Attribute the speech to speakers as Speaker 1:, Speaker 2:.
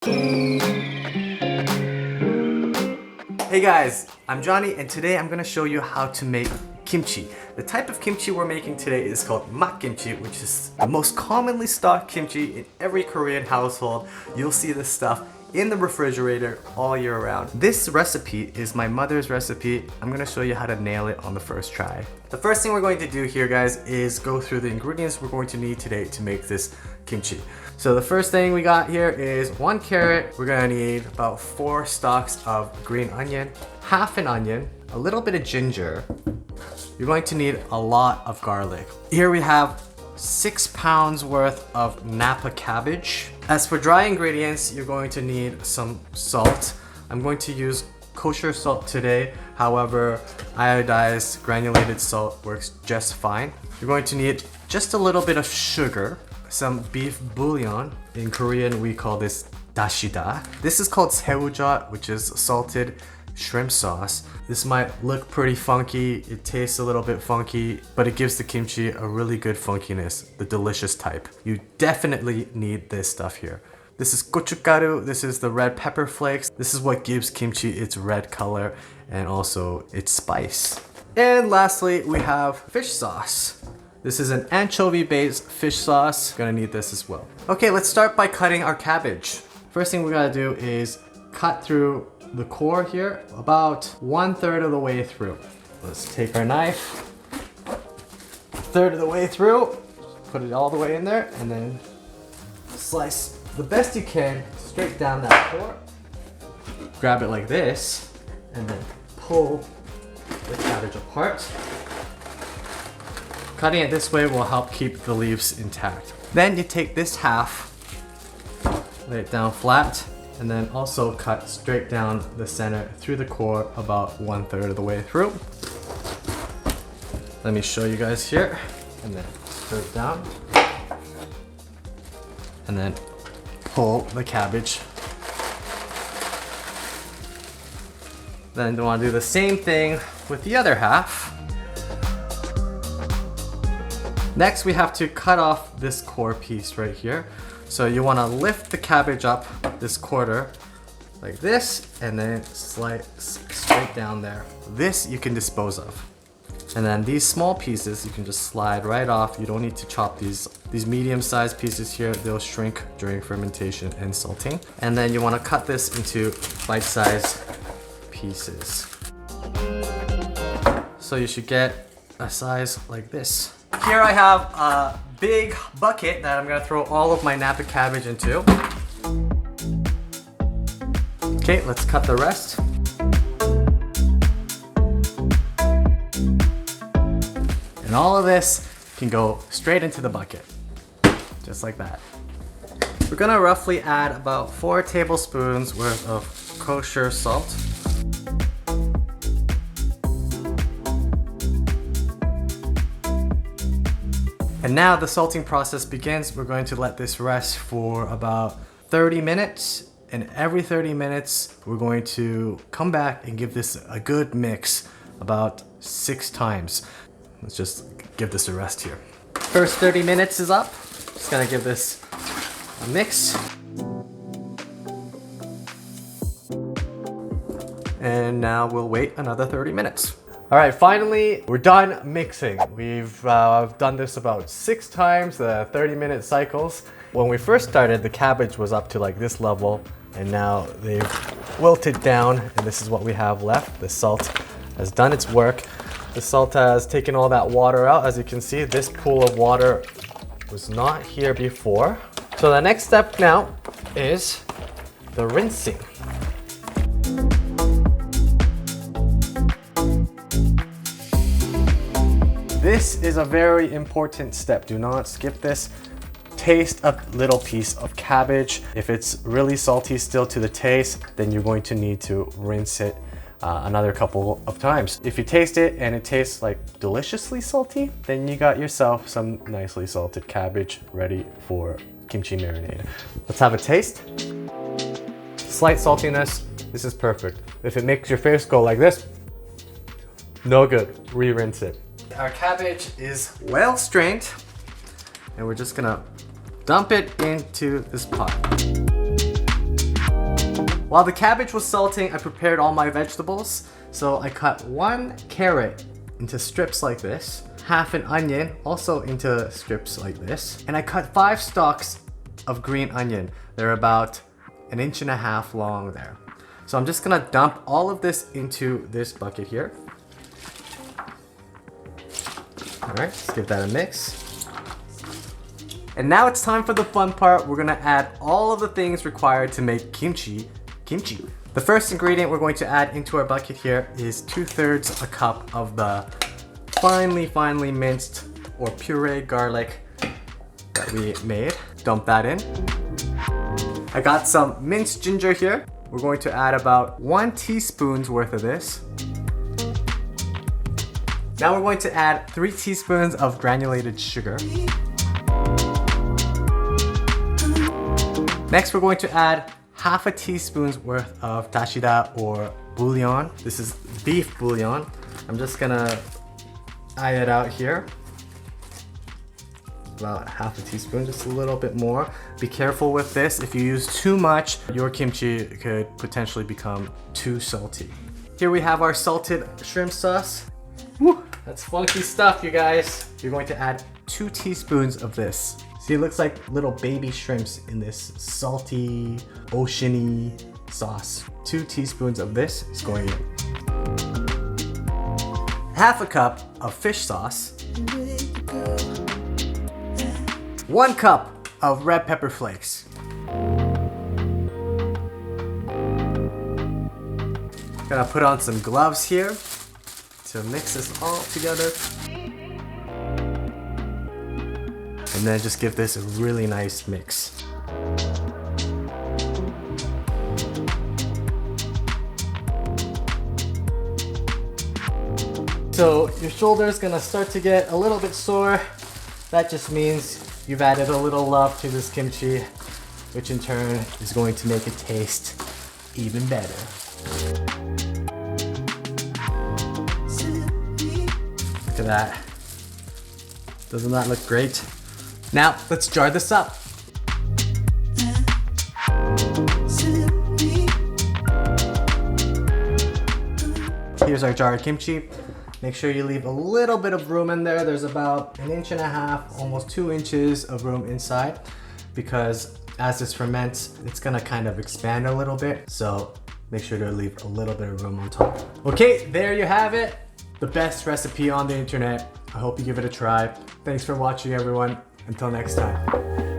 Speaker 1: Hey guys, I'm Johnny and today I'm gonna show you how to make kimchi. The type of kimchi we're making today is called mak kimchi, which is the most commonly stocked kimchi in every Korean household. You'll see this stuff in the refrigerator all year round. This recipe is my mother's recipe. I'm gonna show you how to nail it on the first try. The first thing we're going to do here, guys, is go through the ingredients we're going to need today to make this kimchi. So the first thing we got here is 1 carrot. We're gonna need about 4 stalks of green onion, half an onion, a little bit of ginger. You're going to need a lot of garlic. Here we have 6 pounds worth of Napa cabbage. As for dry ingredients, you're going to need some salt. I'm going to use kosher salt today. However, iodized granulated salt works just fine. You're going to need just a little bit of sugar, some beef bouillon. In Korean, we call this dashida. This is called 새우젓, which is salted shrimp sauce. This might look pretty funky, it tastes a little bit funky, but it gives the kimchi a really good funkiness, the delicious type. You definitely need this stuff here. This is gochugaru, this is the red pepper flakes. This is what gives kimchi its red color and also its spice. And lastly, we have fish sauce. This is an anchovy-based fish sauce. Gonna need this as well. Okay, let's start by cutting our cabbage. First thing we gotta do is cut through the core here, about 1/3 of the way through. Let's take our knife, 1/3 of the way through, put it all the way in there, and then slice the best you can straight down that core. Grab it like this, and then pull the cabbage apart. Cutting it this way will help keep the leaves intact. Then you take this half, lay it down flat, and then also cut straight down the center through the core about 1/3 of the way through. Let me show you guys here, and then straight down, and then pull the cabbage. Then you want to do the same thing with the other half. Next, we have to cut off this core piece right here. So you want to lift the cabbage up this quarter like this, and then slice straight down there. This you can dispose of. And then these small pieces you can just slide right off. You don't need to chop these medium-sized pieces here. They'll shrink during fermentation and salting. And then you want to cut this into bite-sized pieces. So you should get a size like this. Here I have a big bucket that I'm gonna throw all of my Napa cabbage into. Okay, let's cut the rest. And all of this can go straight into the bucket, just like that. We're gonna roughly add about 4 tablespoons worth of kosher salt. And now the salting process begins. We're going to let this rest for about 30 minutes. And every 30 minutes, we're going to come back and give this a good mix about 6 times. Let's just give this a rest here. First 30 minutes is up. Just gonna give this a mix. And now we'll wait another 30 minutes. All right, finally, we're done mixing. We've done this about 6 times, 30-minute cycles. When we first started, the cabbage was up to like this level, and now they've wilted down, and this is what we have left. The salt has done its work. The salt has taken all that water out. As you can see, this pool of water was not here before. So the next step now is the rinsing. This is a very important step. Do not skip this. Taste a little piece of cabbage. If it's really salty still to the taste, then you're going to need to rinse it another couple of times. If you taste it and it tastes like deliciously salty, then you got yourself some nicely salted cabbage ready for kimchi marinade. Let's have a taste. Slight saltiness. This is perfect. If it makes your face go like this, no good. Re-rinse it. Our cabbage is well strained, and we're just gonna dump it into this pot. While the cabbage was salting, I prepared all my vegetables. So I cut 1 carrot into strips like this, half an onion also into strips like this, and I cut 5 stalks of green onion. They're about 1.5 inches long there. So I'm just gonna dump all of this into this bucket here. All right, let's give that a mix. And now it's time for the fun part. We're gonna add all of the things required to make kimchi. The first ingredient we're going to add into our bucket here is 2/3 a cup of the finely minced or pureed garlic that we made. Dump that in. I got some minced ginger here. We're going to add about 1 teaspoon's worth of this. Now we're going to add 3 teaspoons of granulated sugar. Next, we're going to add half a teaspoon's worth of dashida or bouillon. This is beef bouillon. I'm just gonna eye it out here. About half a teaspoon, just a little bit more. Be careful with this. If you use too much, your kimchi could potentially become too salty. Here we have our salted shrimp sauce. Woo, that's funky stuff, you guys. You're going to add 2 teaspoons of this. See, it looks like little baby shrimps in this salty, oceany sauce. 2 teaspoons of this is going in. Half a cup of fish sauce. 1 cup of red pepper flakes. Gonna put on some gloves here to mix this all together. And then just give this a really nice mix. So your shoulder is gonna start to get a little bit sore. That just means you've added a little love to this kimchi, which in turn is going to make it taste even better. Look at that. Doesn't that look great? Now, let's jar this up. Here's our jar of kimchi. Make sure you leave a little bit of room in there. There's about 1.5 inches, almost 2 inches of room inside, because as this ferments, it's gonna kind of expand a little bit. So make sure to leave a little bit of room on top. Okay, there you have it. The best recipe on the internet. I hope you give it a try. Thanks for watching, everyone. Until next time.